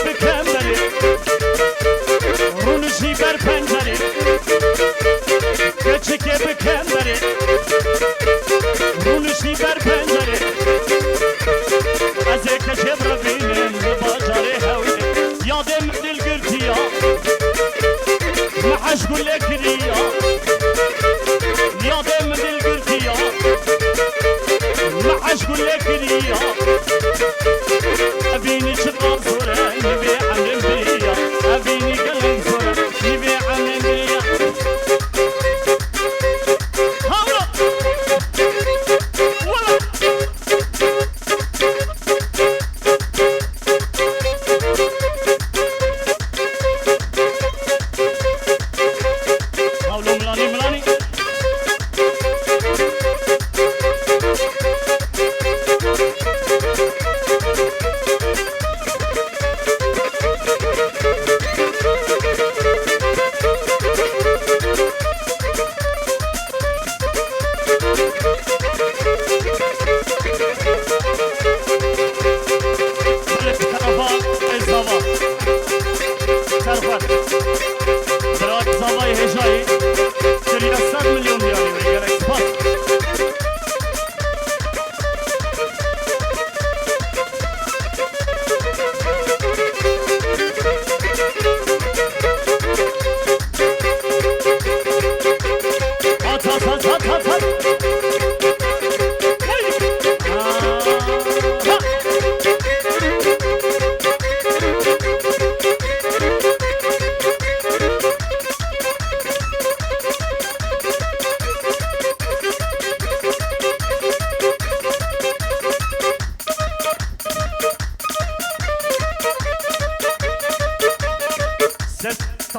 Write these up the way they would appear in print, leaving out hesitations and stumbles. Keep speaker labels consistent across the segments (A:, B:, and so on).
A: بکمری رونشی بر پنجری گچه که بکمری رونشی بر پنجری از کشه بربینم بازار هوی یادم دل گرتیا محش گل کریا یادم دل گرتیا محش گل کریا ابینی شغال زوره نبی عمل بریا ابینی قلب زوره نبی عمل بریا هاولا ولا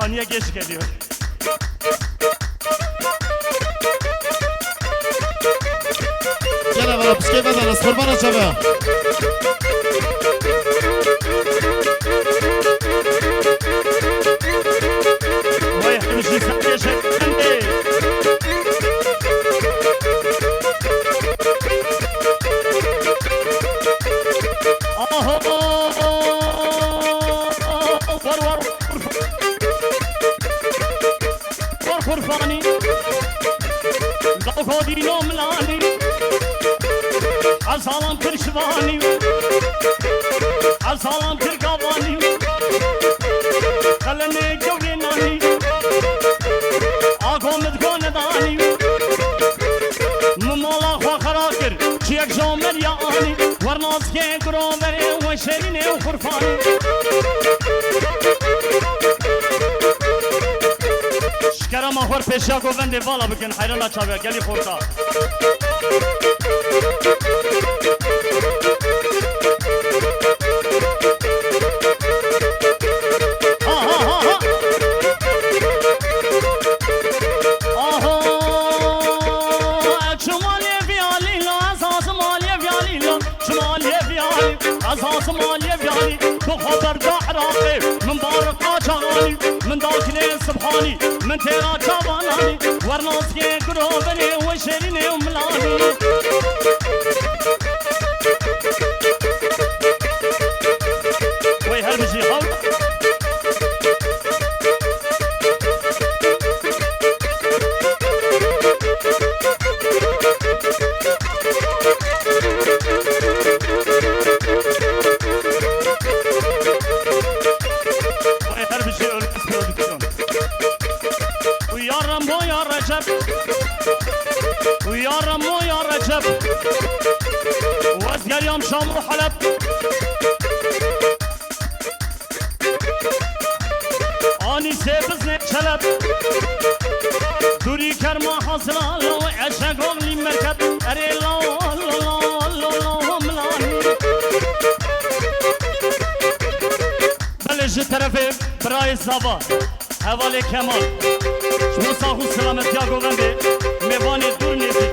A: saniye geç geliyor.
B: Gel evvela püskey bedeniz kurban açabı.
A: Vay hemşi saniye şeklinde. Aha var خرفاني ضوء دينو ملاني عالسلام كرشباني عالسلام كرقاباني خلني جوري ناني آقوم تكون داني ممالا خوا خراكر شيك جامر ياني ورناس كين كروبري وشريني وخرفاني شکرم آخر پیشیا گوونده والا بکن حیران چاویا گلی خورتا اساس مالی بیانی تو خبر دعراقی من بارق آچانی من داخل سبحانی من تیرا چابانانی ورناس که گروبنی و شرینی و ملانی وی هر بجی حول ويا رمو يا رجب واسقى اليوم شام وحلب اني سيبزني شلب دوري كرما حصل لو عشق لي مركب اري لا لا ملاني بلج طرفي براي صبا حوالي كمال شو صاحو سلامت يا گوونده میوانی دور نیستی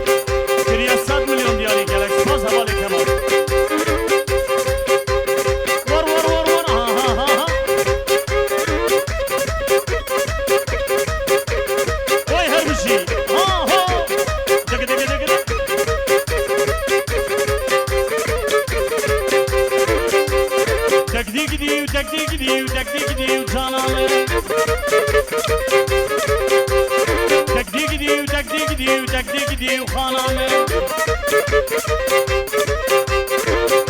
A: کریا 100 میلیون دیاری گلک باز حوالی کمال ور آها وای هر بشی آها دگه تکدیگی gidiyor, tekli gidiyor cananı. Tekli gidiyor, tekli gidiyor, tekli gidiyor hananı.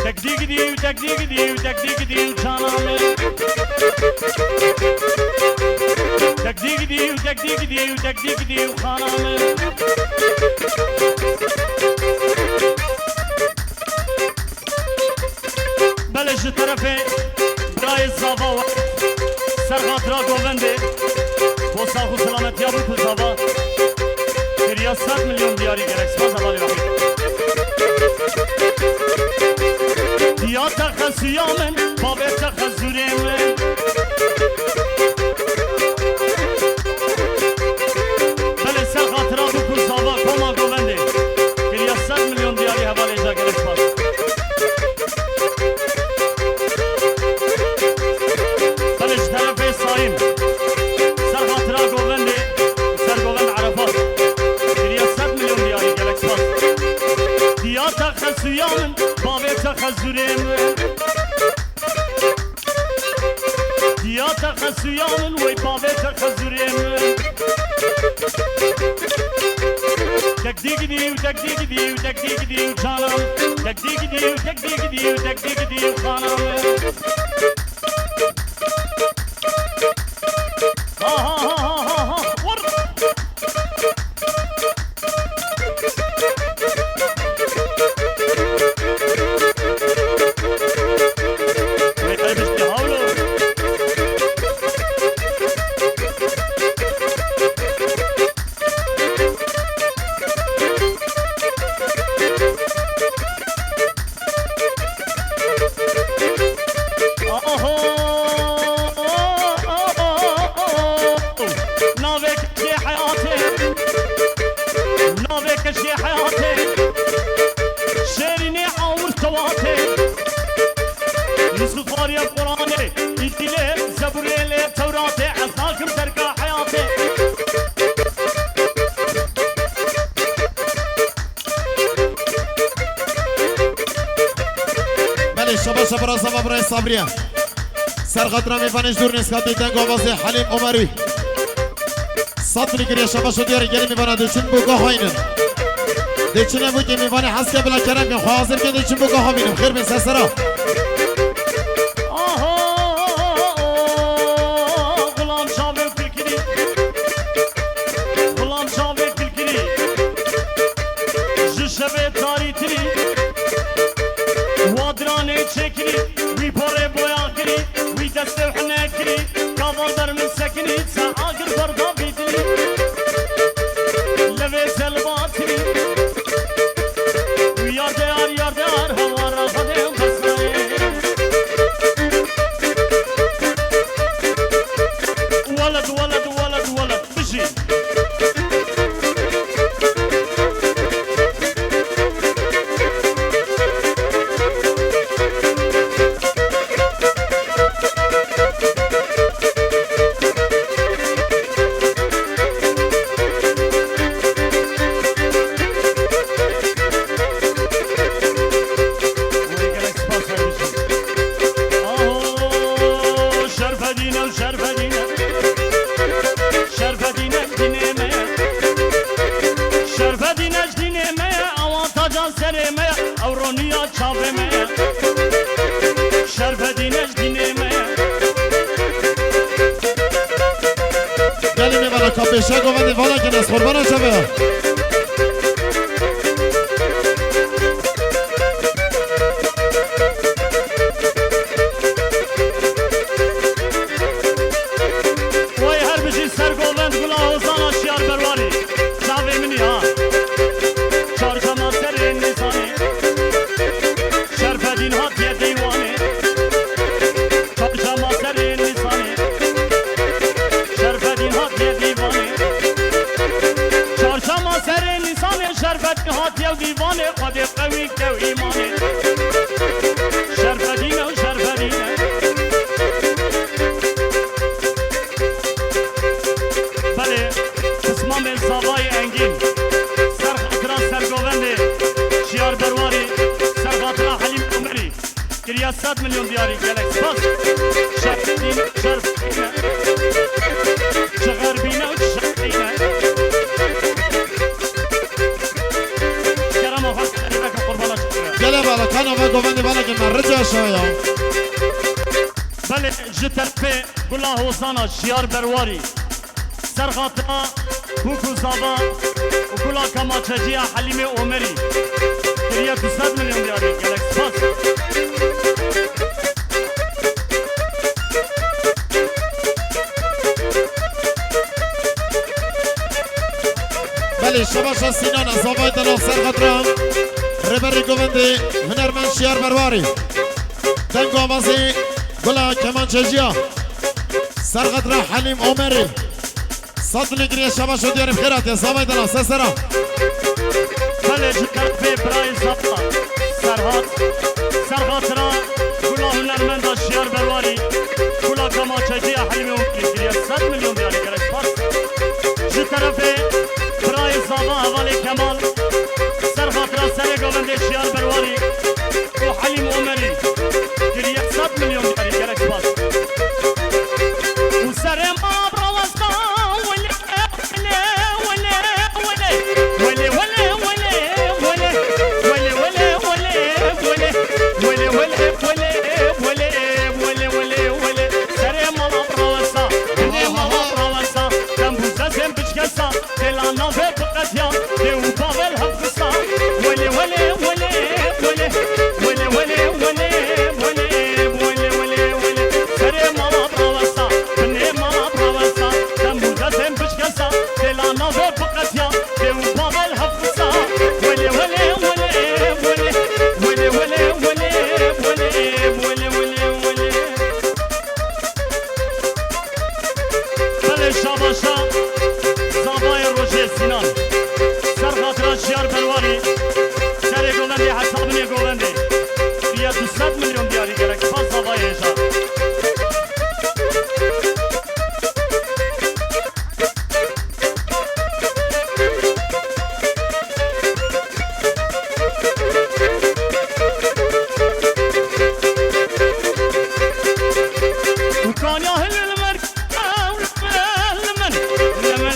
A: Tekli gidiyor, tekli gidiyor, tekli gidiyor cananı. Tekli gidiyor, tekli gidiyor, tekli gidiyor hananı. بله جی طرفه برای زاوا و سرغات را گوونده با ساخو سلامتی ها بکن زاوا کریا 100 میلیون دیاری گرک سپاس اوالی وقتی دیا تخصویا من بابه تخصوری من بله سرغات را بکن زاوا کما گوونده کریا 100 میلیون دیاری حوالی جا گرک سپاس خزویان باوی تخزوریم دیا تخزویان وی باوی تخزوریم تک دیگ دیو تک دیگ دیو تک دیگ دیو چانم تک دیگ دیو تک دیگ دیو تک دیگ دیو خانم ها ها ها ها ها ور
B: شباب برای زما برای صبریه سرخطرا میفانش دور نسکاتی تنگ آوازی حلیم عمری صد میگیری شباب شد یاری گلی میفانه دوچون بگاه هاینم دوچونه بودی میفانه حسکه بلا کرم که حاضر که دوچون بگاه ها بینم خیر بین سسرا
A: غلام شاوه کلکری غلام شاوه کلکری جشبه تاری تری وادرانه چکری وی پاره بویا کری وی دست وحنه کری کاوان در من سکنی سا آگر بردا بیدلی لوی سلباتری وی یار دیار هوا را خدیم بسنه ولد ولد ولد ولد بشی
B: کاپیشا گوونده والا که نست قربان شبه
A: وای هر بشی سر گووند گلا حوزان آشیار برواری شاوه منی ها چارشما سر نیسانی شرف دین ها دیه دیوانه چارشما سر نیسانی شرف دین ها دیه دیوانه چارشما سر 100 milyon diyari gelek spas şerfine şerfine şeğerbine şerfine kerem afas elbette kurbana çıkıyor
B: gele bala kana ve govendi bana ki merrica aşağıya
A: بله جترپه گلا حوزانا شیار برواری سرخاطا کوکو زابا و گلا کماچجی حلیم عمری کریه 200 میلیون دیاری گلک سپاس
B: بله شباش سینان زابای دلاغ سرخطران ربری گوندی هنرمند شیار برواری دنگو آوازی گلا کمانچجیا سرخطران حلیم عمری صد نگریه شباش و دیاریم خیرات یا زابای دلاغ سسرا
A: بله جترپه برای زبا سرخاطرا گلا هنرمند شیار برواری گلا کماچجی حلیم عمری کریه 100 میلیون دیاری گلک سپاس جترپه برای زابا حوالی کمال سرخاطرا سر گوونده شیار برواری و حلیم عمری گریه 100 میلیون دیاری گلک سپاس و سر ما بروستا ولی ولی ولی ولی ولی ولی ولی ولی ولی ولی ولی ولی ولی ولی ولی سر ما بروستا ولی ما بروستا دم بوزم بچکسا دلانا و بقتیا دیو باول حفظا ولی ولی ولی ولی ولی ولی ولی ولی ولی ولی ولی سر ما بروستا ولی ما بروستا دم بوزم بچکسا دلانا و بقتیا دیو باول حفظا ولی ولی ولی ولی ولی ولی ولی ولی ولی ولی بله شاباشا زابای روژه سینان سرخاطران شیار برواری سر گووندی حسابنی گووندی بیا 200 میلیون دیاری گرک سپاس زابای ایشا وكان يهل المرك لمن لمن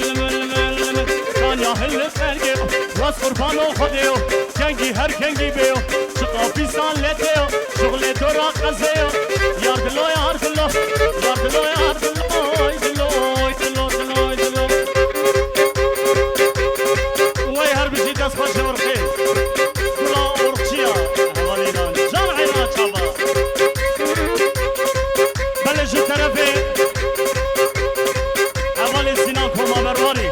A: لمن لمن كان يهل فرقه واس قربانو خديو كنجي هر كنجي بيو شقافي سالتيو شغل دورا قزيو ياردلو ياردلو ياردلو ياردلو يدلو يدلو يدلو يدلو وي هرب جي داس باش ورخي كلا ورخشيا حوالينا جرعنا شابا بلش طرفي حوالي سينان كوما برواري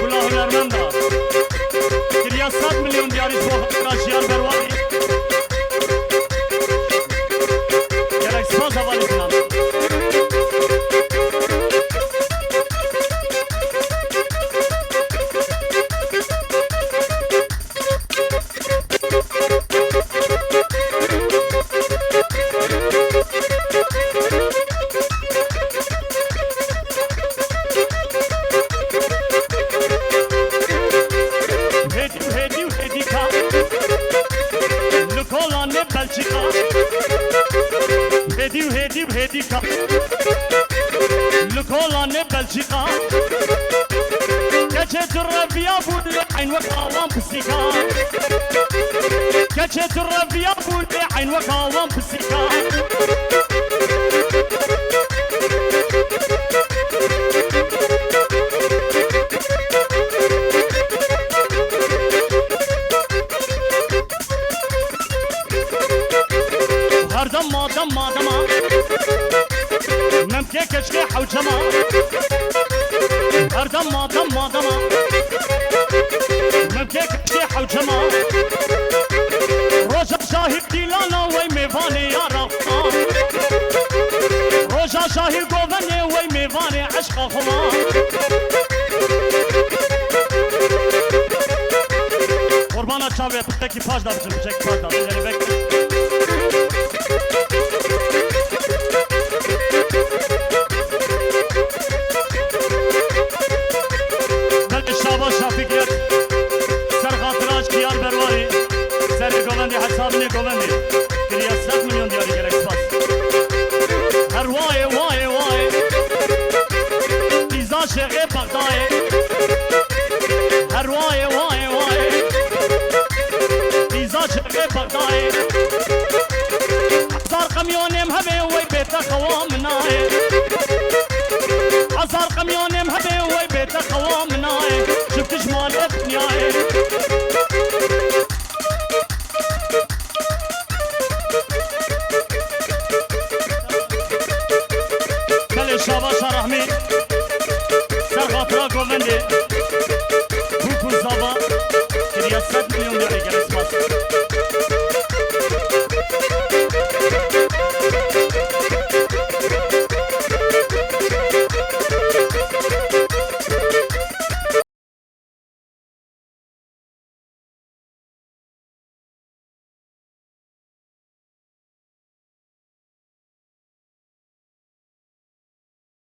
A: كلا هنرمندا كريا 100 مليون دياري فوق شيار برواري جلك سپاس حوالي سينان هديكا لكولان بلجيكا كجت الربيع بول عين وكاوان بسيكا كجت الربيع بول عين وكاوان بسيكا هردم مادم مادما ممكن كشكي حوجما هردم مادم مادما ممكن كشكي حوجما روجا شاهد ديلانا وي ميفاني يا رفا روجا شاهد قوبني وي ميفاني عشق خما قربانا چاوه پتکی پاش دا بچن پتکی پاش دا بچن بکن گووندی حسابنی گووندی کریا 100 میلیون دیاری گلک سپاس هر وای وای وای دیزا شغه بغدای هر وای وای وای دیزا شغه بغدای هزار قمیونم همه وی بیت قوامنای هزار قمیونم همه وی بیت قوامنای شفتش مال ابنیای شاباش رحمی سر خاطرها گوونده بوکو زابا کریا 100 میلیون دیاری گلک